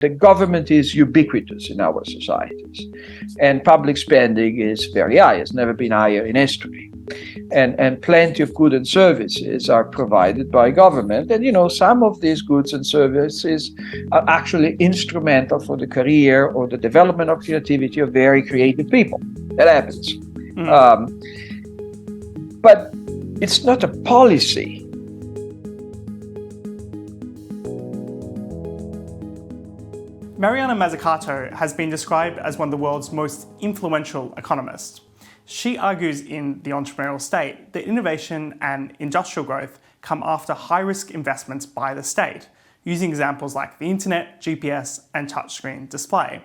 The government is ubiquitous in our societies, and public spending is very high. It's never been higher in history. And plenty of goods and services are provided by government. And, some of these goods and services are actually instrumental for the career or the development of creativity of very creative people. That happens. But it's not a policy. Mariana Mazzucato has been described as one of the world's most influential economists. She argues in The Entrepreneurial State that innovation and industrial growth come after high-risk investments by the state, using examples like the internet, GPS, and touchscreen display.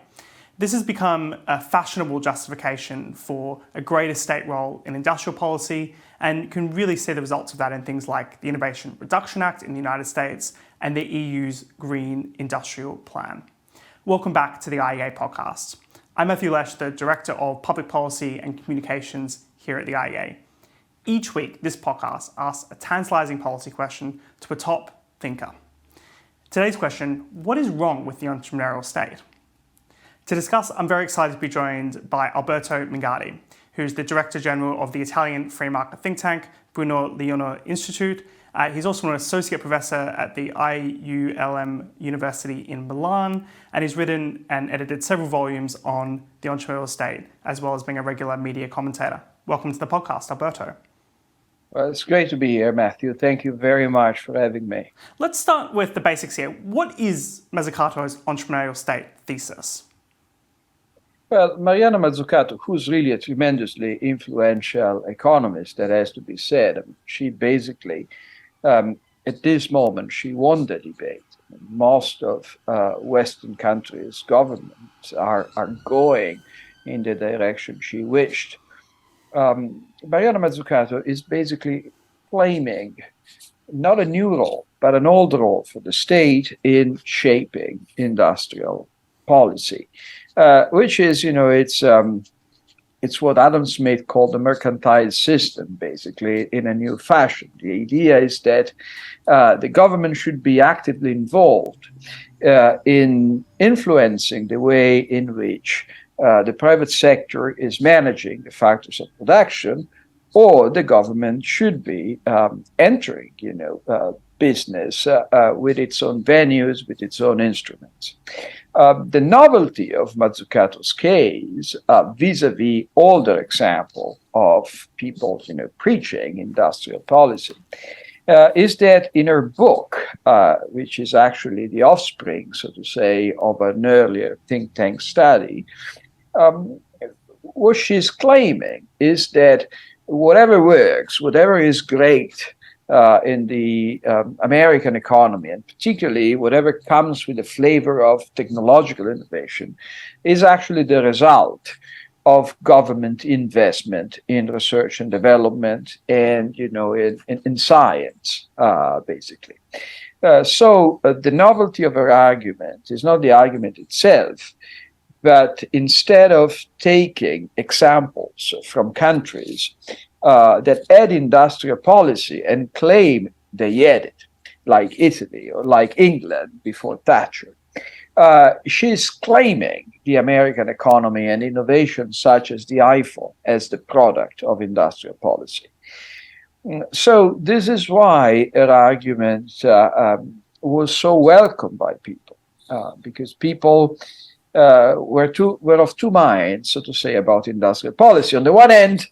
This has become a fashionable justification for a greater state role in industrial policy, and you can really see the results of that in things like the Innovation Reduction Act in the United States and the EU's Green Industrial Plan. Welcome back to the IEA podcast. I'm Matthew Lesh, the Director of Public Policy and Communications here at the IEA. Each week, this podcast asks a tantalizing policy question to a top thinker. Today's question: what is wrong with the entrepreneurial state? To discuss, I'm very excited to be joined by Alberto Mingardi, who's the Director General of the Italian free market think tank, Bruno Leoni Institute. He's also an associate professor at the IULM University in Milan, and he's written and edited several volumes on the entrepreneurial state, as well as being a regular media commentator. Welcome to the podcast, Alberto. Well, it's great to be here, Matthew. Thank you very much for having me. Let's start with the basics here. What is Mazzucato's entrepreneurial state thesis? Well, Mariana Mazzucato, who's really a tremendously influential economist, that has to be said. She basically, at this moment, she won the debate. Most of Western countries' governments are going in the direction she wished. Mariana Mazzucato is basically claiming not a new role, but an old role for the state in shaping industrial policy, which is, it's what Adam Smith called the mercantile system, basically, in a new fashion. The idea is that the government should be actively involved in influencing the way in which the private sector is managing the factors of production, or the government should be entering, business with its own venues, with its own instruments. The novelty of Mazzucato's case, vis-a-vis older example of people, preaching industrial policy, is that in her book, which is actually the offspring, so to say, of an earlier think tank study, what she's claiming is that whatever works, whatever is great in the American economy, and particularly whatever comes with the flavor of technological innovation, is actually the result of government investment in research and development and, in science, basically. So the novelty of her argument is not the argument itself, but instead of taking examples from countries that had industrial policy and claim they had it, like Italy or like England before Thatcher, she's claiming the American economy and innovation such as the iPhone as the product of industrial policy. So this is why her argument was so welcomed by people, because people were of two minds, so to say, about industrial policy. On the one hand,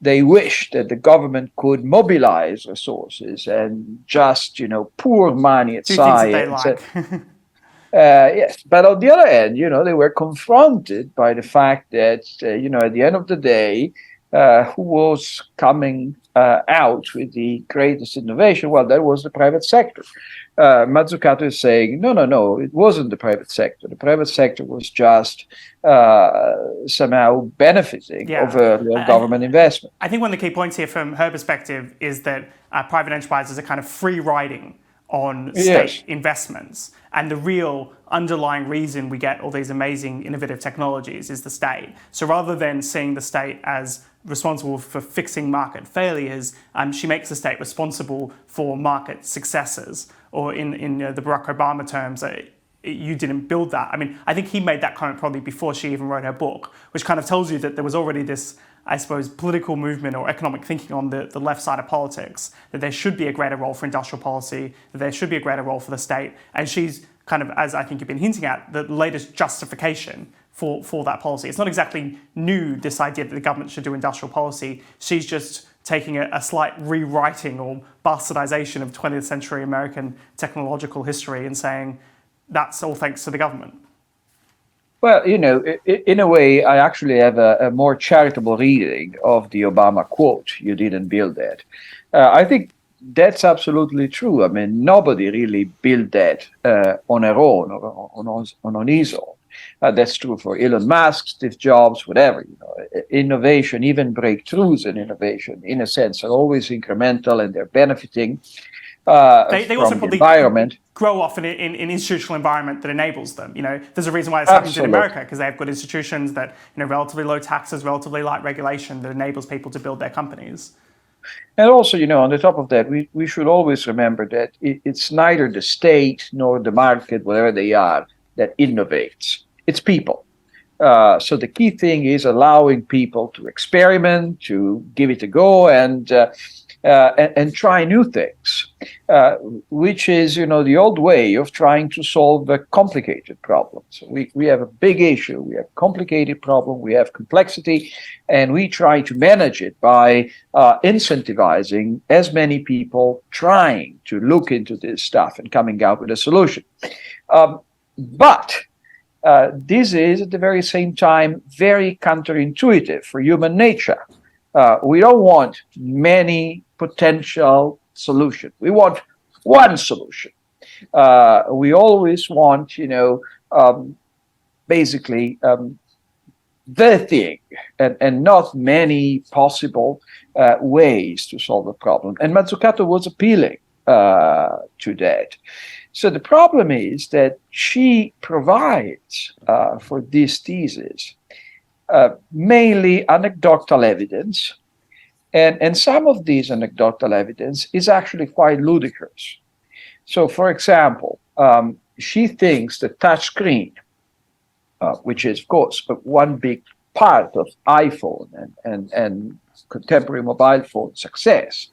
they wish that the government could mobilize resources and just, pour money at science. Yes, but on the other hand, they were confronted by the fact that, at the end of the day, who was coming out with the greatest innovation? Well, that was the private sector. Mazzucato is saying, no, it wasn't the private sector. The private sector was just somehow benefiting of earlier government investment. I think one of the key points here from her perspective is that private enterprises are kind of free riding on state investments. And the real underlying reason we get all these amazing innovative technologies is the state. So rather than seeing the state as responsible for fixing market failures, she makes the state responsible for market successes. Or in the Barack Obama terms, you didn't build that. I mean, I think he made that comment probably before she even wrote her book, which kind of tells you that there was already this, I suppose, political movement or economic thinking on the left side of politics, that there should be a greater role for industrial policy, that there should be a greater role for the state. And she's kind of, as I think you've been hinting at, the latest justification for that policy. It's not exactly new, this idea that the government should do industrial policy. She's just taking a slight rewriting or bastardization of 20th century American technological history and saying that's all thanks to the government. Well, in a way, I actually have a more charitable reading of the Obama quote, "You didn't build that." I think that's absolutely true. I mean, nobody really built that on her own or on his own. That's true for Elon Musk, Steve Jobs, whatever. Innovation, even breakthroughs in innovation, in a sense, are always incremental and they're benefiting they also from the probably environment. Grow off in an institutional environment that enables them. There's a reason why this happens in America, because they have good institutions that, relatively low taxes, relatively light regulation that enables people to build their companies. And also, on the top of that, we should always remember that it's neither the state nor the market, whatever they are, that innovates. It's people. So the key thing is allowing people to experiment, to give it a go, and try new things, which is, the old way of trying to solve a complicated problem. So we have a big issue, we have a complicated problem, we have complexity, and we try to manage it by incentivizing as many people trying to look into this stuff and coming out with a solution. But this is at the very same time very counterintuitive for human nature. We don't want many potential solutions. We want one solution. We always want, basically the thing and not many possible ways to solve a problem. And Mazzucato was appealing to that. So the problem is that she provides for this thesis mainly anecdotal evidence, and some of this anecdotal evidence is actually quite ludicrous. So, for example, she thinks the touchscreen, which is, of course, one big part of iPhone and contemporary mobile phone success,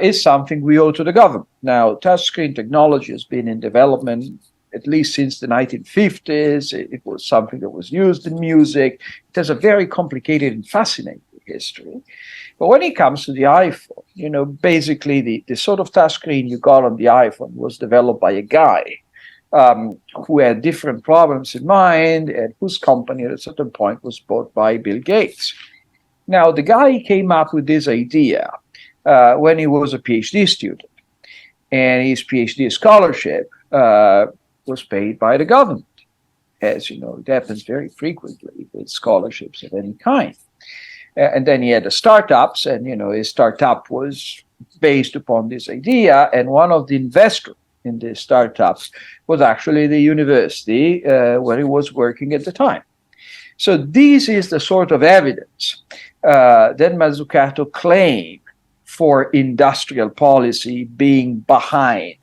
is something we owe to the government. Now, touchscreen technology has been in development at least since the 1950s. It was something that was used in music. It has a very complicated and fascinating history. But when it comes to the iPhone, basically the sort of touchscreen you got on the iPhone was developed by a guy who had different problems in mind and whose company at a certain point was bought by Bill Gates. Now, the guy came up with this idea when he was a PhD student, and his PhD scholarship was paid by the government. As you know, it happens very frequently with scholarships of any kind. And then he had the startups, and his startup was based upon this idea, and one of the investors in this startups was actually the university where he was working at the time. So this is the sort of evidence that Mazzucato claimed for industrial policy being behind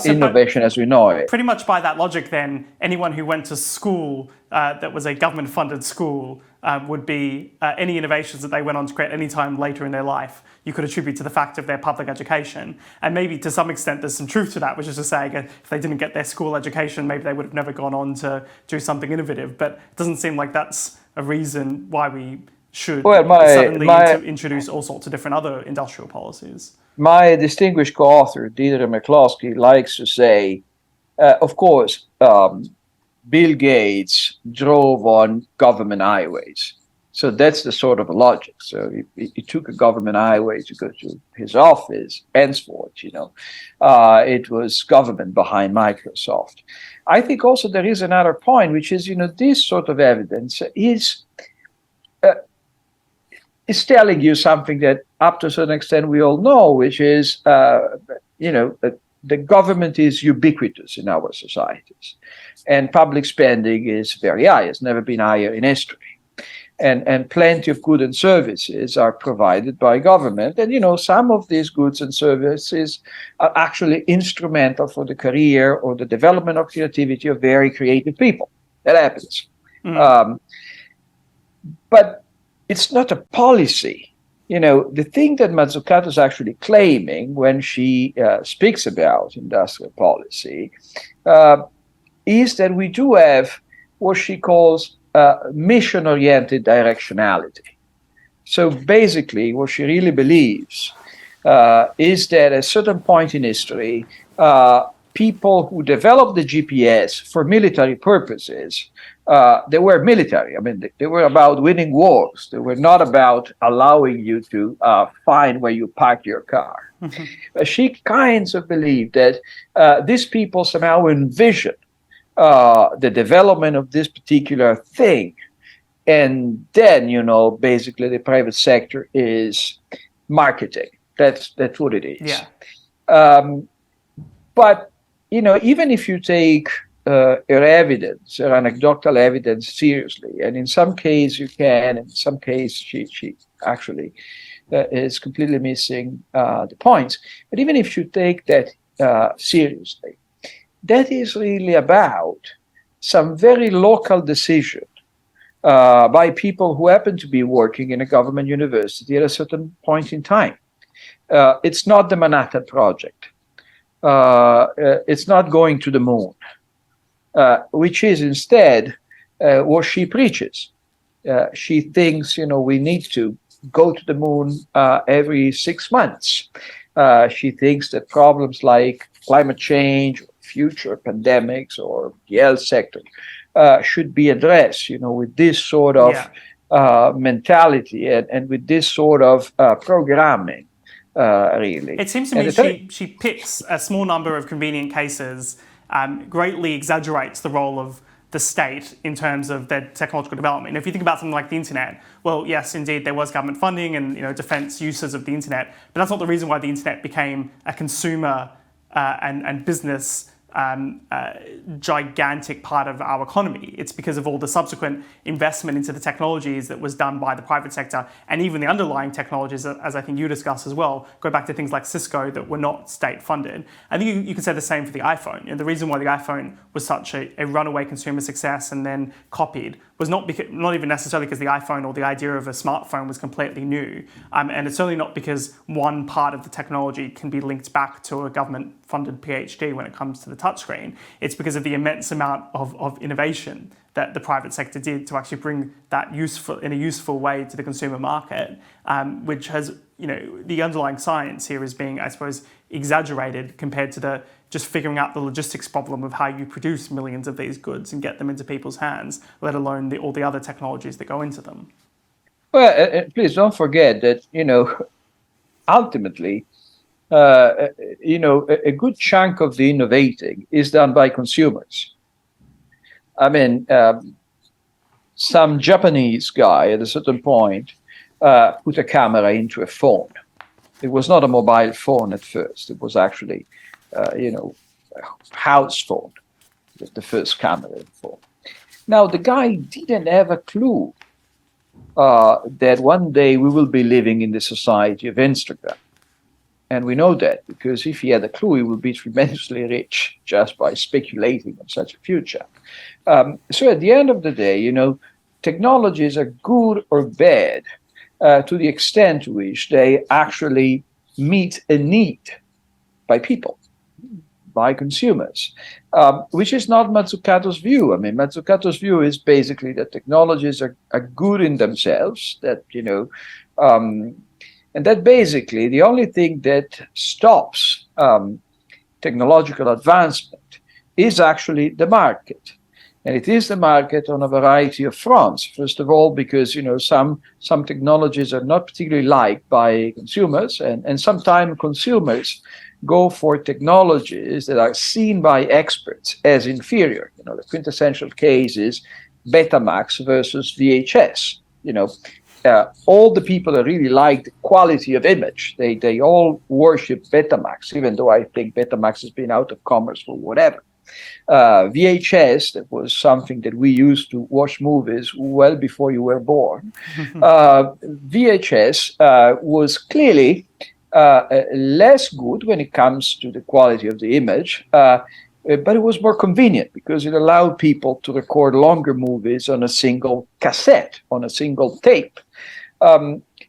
innovation as we know it. Pretty much by that logic, then, anyone who went to school that was a government-funded school would be any innovations that they went on to create any time later in their life, you could attribute to the fact of their public education. And maybe to some extent there's some truth to that, which is to say, if they didn't get their school education, maybe they would have never gone on to do something innovative. But it doesn't seem like that's a reason why we should suddenly introduce all sorts of different other industrial policies. My distinguished co-author, Deirdre McCloskey, likes to say, of course, Bill Gates drove on government highways. So that's the sort of logic. So he took a government highway to go to his office, henceforth, it was government behind Microsoft. I think also there is another point, which is, this sort of evidence is telling you something that up to a certain extent we all know, which is, the government is ubiquitous in our societies, and public spending is very high. It's never been higher in history. and plenty of goods and services are provided by government. And, some of these goods and services are actually instrumental for the career or the development of creativity of very creative people. That happens. But it's not a policy. The thing that Mazzucato is actually claiming when she speaks about industrial policy is that we do have what she calls mission-oriented directionality. So basically, what she really believes is that at a certain point in history, people who developed the GPS for military purposes, they were military. I mean, they were about winning wars. They were not about allowing you to find where you park your car. She kinds of believed that these people somehow envision the development of this particular thing. And then, basically the private sector is marketing. That's what it is. Yeah. But, even if you take her evidence, her anecdotal evidence seriously, and in some case you can, in some case she actually is completely missing the points. But even if you take that seriously, that is really about some very local decision by people who happen to be working in a government university at a certain point in time. It's not the Manhattan Project. It's not going to the moon, which is instead what she preaches. She thinks, we need to go to the moon every 6 months. She thinks that problems like climate change, future pandemics, or the health sector should be addressed, with this sort of mentality and with this sort of programming, really. It seems to me she picks a small number of convenient cases, greatly exaggerates the role of the state in terms of their technological development. And if you think about something like the internet, well, yes, indeed, there was government funding and defense uses of the internet, but that's not the reason why the internet became a consumer and business gigantic part of our economy. It's because of all the subsequent investment into the technologies that was done by the private sector, and even the underlying technologies, as I think you discussed as well, go back to things like Cisco that were not state funded. I think you can say the same for the iPhone. The reason why the iPhone was such a runaway consumer success and then copied was not even necessarily because the iPhone or the idea of a smartphone was completely new. And it's certainly not because one part of the technology can be linked back to a government-funded PhD when it comes to the touchscreen. It's because of the immense amount of innovation that the private sector did to actually bring that in a useful way to the consumer market, which has, the underlying science here is being, I suppose, exaggerated compared to just figuring out the logistics problem of how you produce millions of these goods and get them into people's hands, let alone all the other technologies that go into them. Well, please don't forget that, ultimately, a good chunk of the innovating is done by consumers. I mean, some Japanese guy at a certain point put a camera into a phone. It was not a mobile phone at first. It was actually a house phone, the first camera phone. Now, the guy didn't have a clue that one day we will be living in the society of Instagram. And we know that because if he had a clue, he would be tremendously rich just by speculating on such a future. So at the end of the day, technologies are good or bad to the extent to which they actually meet a need by people, by consumers, which is not Mazzucato's view. I mean, Mazzucato's view is basically that technologies are good in themselves, that, and that basically the only thing that stops technological advancement is actually the market. And it is the market on a variety of fronts. First of all, because some technologies are not particularly liked by consumers, and sometimes consumers go for technologies that are seen by experts as inferior. The quintessential case is Betamax versus VHS. All the people that really like the quality of image, they all worship Betamax, even though I think Betamax has been out of commerce for whatever. VHS, that was something that we used to watch movies well before you were born. VHS was clearly less good when it comes to the quality of the image, but it was more convenient because it allowed people to record longer movies on a single cassette, on a single tape.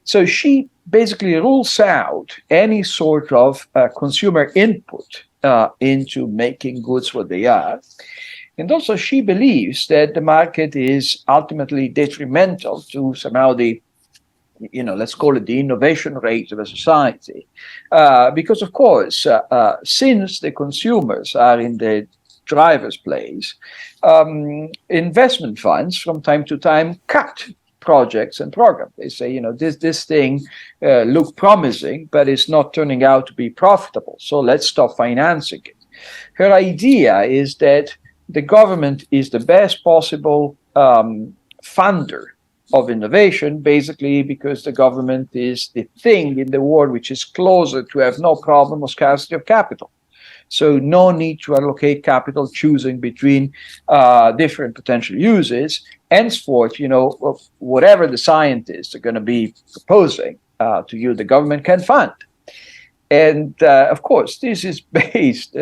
So she basically rules out any sort of consumer input into making goods what they are. And also she believes that the market is ultimately detrimental to somehow the, let's call it the innovation rate of a society. Because of course, since the consumers are in the driver's place, investment funds from time to time cut projects and programs. They say, this thing look promising, but it's not turning out to be profitable. So let's stop financing it. Her idea is that the government is the best possible funder of innovation, basically because the government is the thing in the world which is closer to have no problem of scarcity of capital. So no need to allocate capital choosing between different potential uses. Henceforth, whatever the scientists are going to be proposing to you, the government can fund. And of course, this is based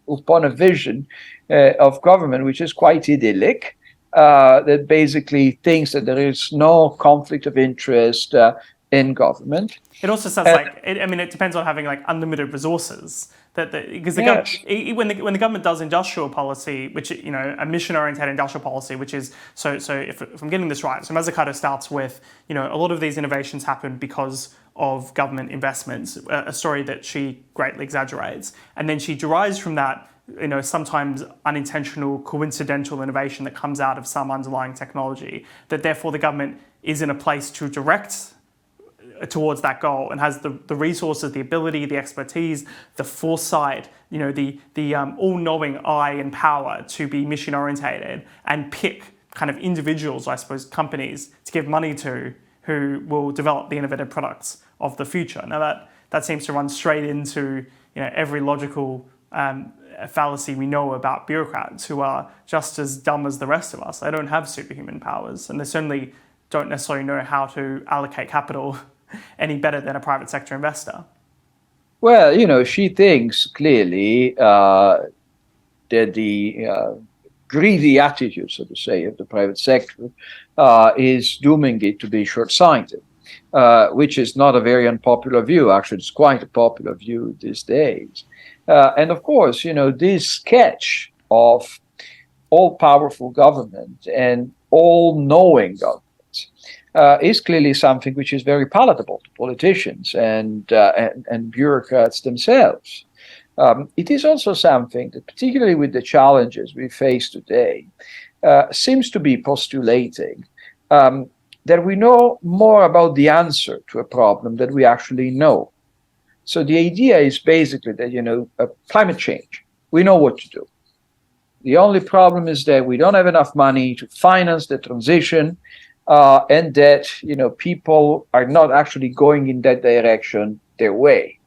upon a vision of government which is quite idyllic, that basically thinks that there is no conflict of interest in government. It also sounds it depends on having unlimited resources. Because when the government does industrial policy, which a mission-oriented industrial policy, which is so if I'm getting this right, so Mazzucato starts with a lot of these innovations happen because of government investments, a story that she greatly exaggerates, and then she derives from that sometimes unintentional, coincidental innovation that comes out of some underlying technology, that therefore the government is in a place to direct towards that goal and has the resources, the ability, the expertise, the foresight, the all-knowing eye and power to be mission-orientated and pick kind of individuals, I suppose, companies to give money to who will develop the innovative products of the future. Now that seems to run straight into every logical fallacy we know about bureaucrats who are just as dumb as the rest of us. They don't have superhuman powers, and they certainly don't necessarily know how to allocate capital any better than a private sector investor. Well, she thinks clearly that the greedy attitude, so to say, of the private sector is dooming it to be short-sighted, which is not a very unpopular view. Actually, it's quite a popular view these days. And of course, this sketch of all-powerful government and all-knowing government is clearly something which is very palatable to politicians and bureaucrats themselves. It is also something that, particularly with the challenges we face today, seems to be postulating that we know more about the answer to a problem than we actually know. So the idea is basically that, climate change, we know what to do. The only problem is that we don't have enough money to finance the transition, and that people are not actually going in that direction their way.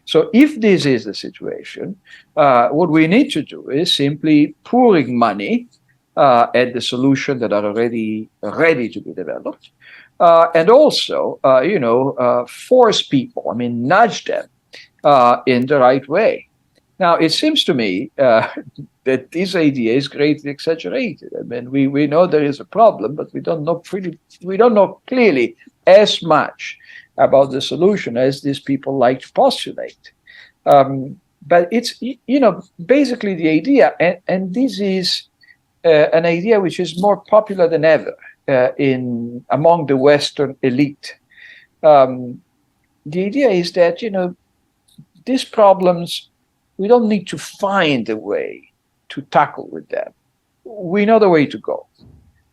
So if this is the situation, what we need to do is simply pouring money at the solutions that are already ready to be developed, and also force people, nudge them in the right way. Now, it seems to me that this idea is greatly exaggerated. We know there is a problem, but we don't know clearly as much about the solution as these people like to postulate. But it's basically the idea, and this is an idea which is more popular than ever among the Western elite. The idea is that these problems, we don't need to find a way to tackle with them. We know the way to go.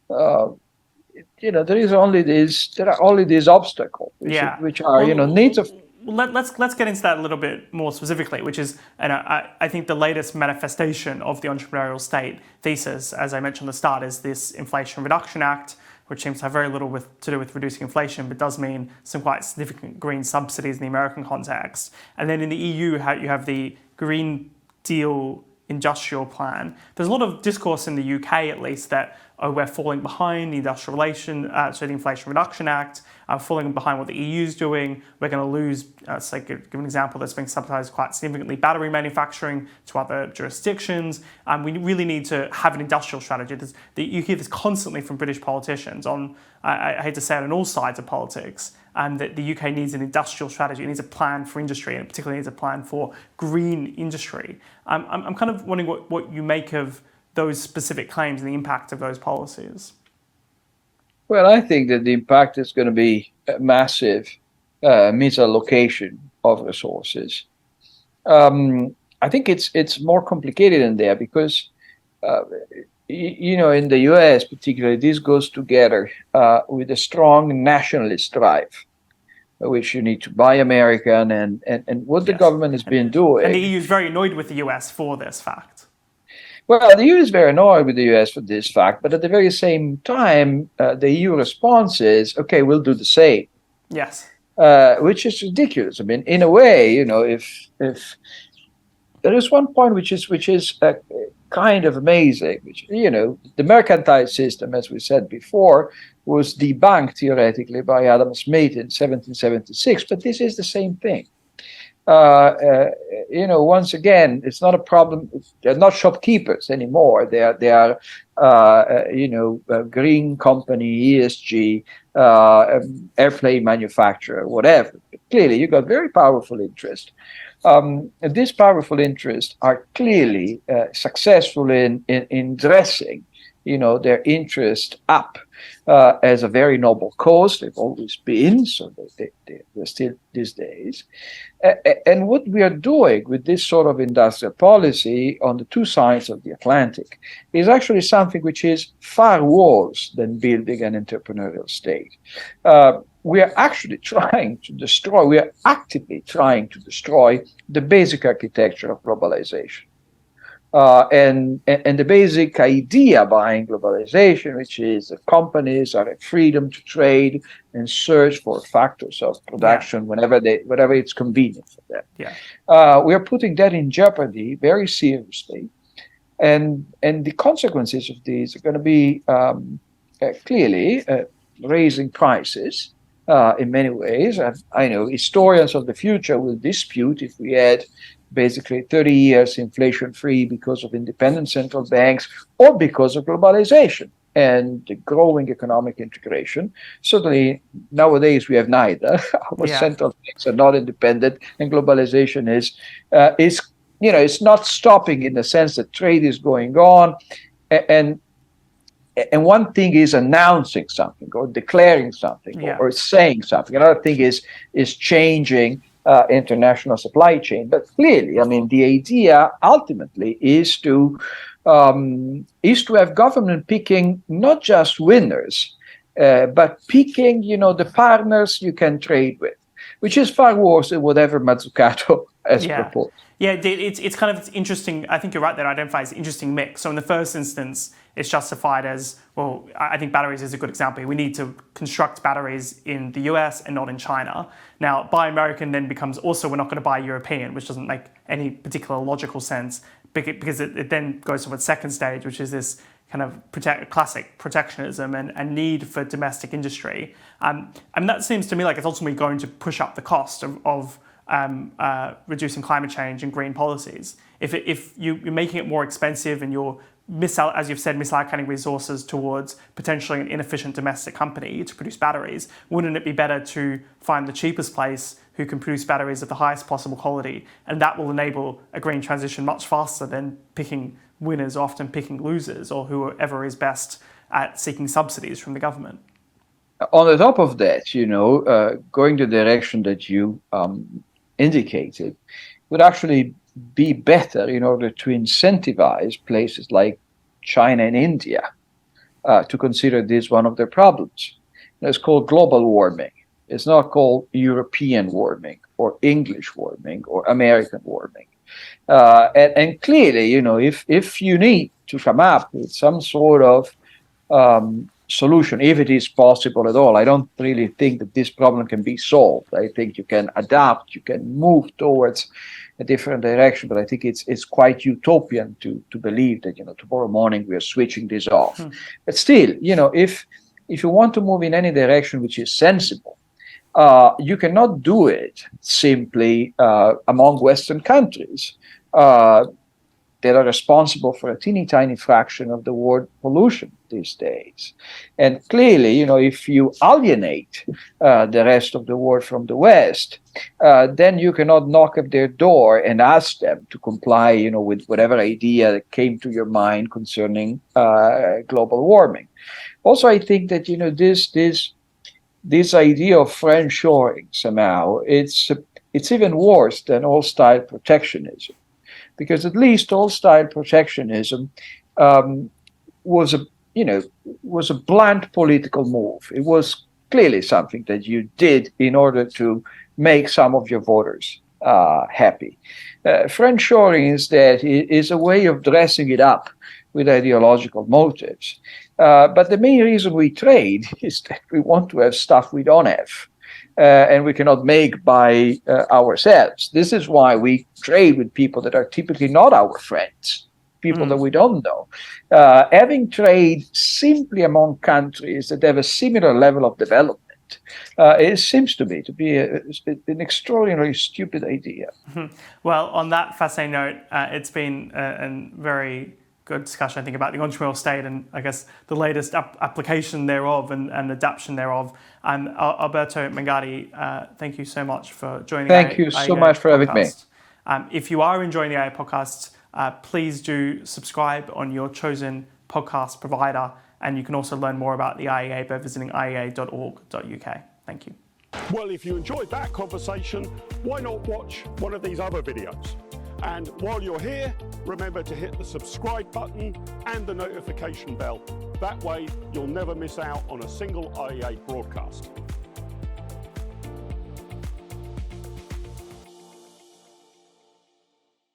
There are only these obstacles, which are needs of. Let's get into that a little bit more specifically, which is, and I think the latest manifestation of the entrepreneurial state thesis, as I mentioned at the start, is this Inflation Reduction Act, which seems to have very little to do with reducing inflation, but does mean some quite significant green subsidies in the American context. And then in the EU, you have the Green Deal industrial plan. There's a lot of discourse in the UK, at least, that we're falling behind the the Inflation Reduction Act, falling behind what the EU is doing. We're going to lose, say, give an example that's being subsidized quite significantly, battery manufacturing to other jurisdictions. We really need to have an industrial strategy. You hear this constantly from British politicians on, I hate to say it, on all sides of politics, that the UK needs an industrial strategy. It needs a plan for industry, and particularly needs a plan for green industry. I'm kind of wondering what you make of those specific claims and the impact of those policies. Well, I think that the impact is going to be a massive misallocation of resources. I think it's more complicated in there because, in the US particularly, this goes together with a strong nationalist drive, which you need to buy American, and what the government has been doing. And the EU is very annoyed with the US for this fact. Well, the EU is very annoyed with the US for this fact, but at the very same time, the EU response is, okay, we'll do the same. Yes. Which is ridiculous. I mean, in a way, if there is one point which is kind of amazing, which, the mercantile system, as we said before, was debunked theoretically by Adam Smith in 1776, but this is the same thing. Once again, it's not a problem. They're not shopkeepers anymore. They are green company, ESG, airplane manufacturer, whatever. But clearly, you got very powerful interest. And these powerful interests are clearly successful in dressing, their interest up as a very noble cause. They've always been, so they're still these days. And what we are doing with this sort of industrial policy on the two sides of the Atlantic is actually something which is far worse than building an entrepreneurial state. We are actually we are actively trying to destroy the basic architecture of globalization. And the basic idea behind globalization, which is that companies are at freedom to trade and search for factors of production whenever it's convenient for them. Yeah. We are putting that in jeopardy very seriously, and the consequences of these are going to be clearly raising prices in many ways. I know historians of the future will dispute if we had basically 30 years inflation-free because of independent central banks or because of globalization and the growing economic integration. Certainly, nowadays we have neither. Our central banks are not independent, and globalization is it's not stopping in the sense that trade is going on, and one thing is announcing something or declaring something or saying something. Another thing is changing international supply chain. But clearly, I mean, the idea ultimately is to have government picking not just winners, but picking, the partners you can trade with, which is far worse than whatever Mazzucato has proposed. Yeah, it's kind of interesting. I think you're right there. Identifies an interesting mix. So in the first instance, it's justified as, well, I think batteries is a good example. We need to construct batteries in the US and not in China. Now, buy American then becomes also, we're not going to buy European, which doesn't make any particular logical sense, because it then goes to its second stage, which is this kind of classic protectionism and need for domestic industry. And that seems to me like it's ultimately going to push up the cost of reducing climate change and green policies. If you're making it more expensive and you're as you've said, misallocating resources towards potentially an inefficient domestic company to produce batteries, wouldn't it be better to find the cheapest place who can produce batteries of the highest possible quality? And that will enable a green transition much faster than picking winners, often picking losers, or whoever is best at seeking subsidies from the government. On the top of that, going the direction that you indicated would actually be better in order to incentivize places like China and India to consider this one of their problems. It's called global warming. It's not called European warming or English warming or American warming. And clearly, if you need to come up with some sort of solution, if it is possible at all. I don't really think that this problem can be solved. I think you can adapt, you can move towards a different direction, but I think it's quite utopian to believe that, tomorrow morning we are switching this off. But still, if you want to move in any direction which is sensible, you cannot do it simply among Western countries that are responsible for a teeny tiny fraction of the world pollution these days. And clearly, if you alienate the rest of the world from the West, then you cannot knock at their door and ask them to comply, with whatever idea that came to your mind concerning global warming. Also, I think that, this idea of friendshoring somehow, it's even worse than old-style protectionism. Because at least old-style protectionism was a blunt political move. It was clearly something that you did in order to make some of your voters happy. Friendshoring is a way of dressing it up with ideological motives. But the main reason we trade is that we want to have stuff we don't have. And we cannot make by ourselves. This is why we trade with people that are typically not our friends, people that we don't know. Having trade simply among countries that have a similar level of development, it seems to me to be an extraordinarily stupid idea. Well, on that fascinating note, it's been a very good discussion, I think, about the entrepreneurial state and I guess the latest application thereof and adaptation thereof. And Alberto Mingardi, thank you so much for joining. Thank you so much for having me. If you are enjoying the IEA podcast, please do subscribe on your chosen podcast provider, and you can also learn more about the IEA by visiting iea.org.uk. Thank you. Well, if you enjoyed that conversation, why not watch one of these other videos? And while you're here, remember to hit the subscribe button and the notification bell. That way, you'll never miss out on a single IEA broadcast.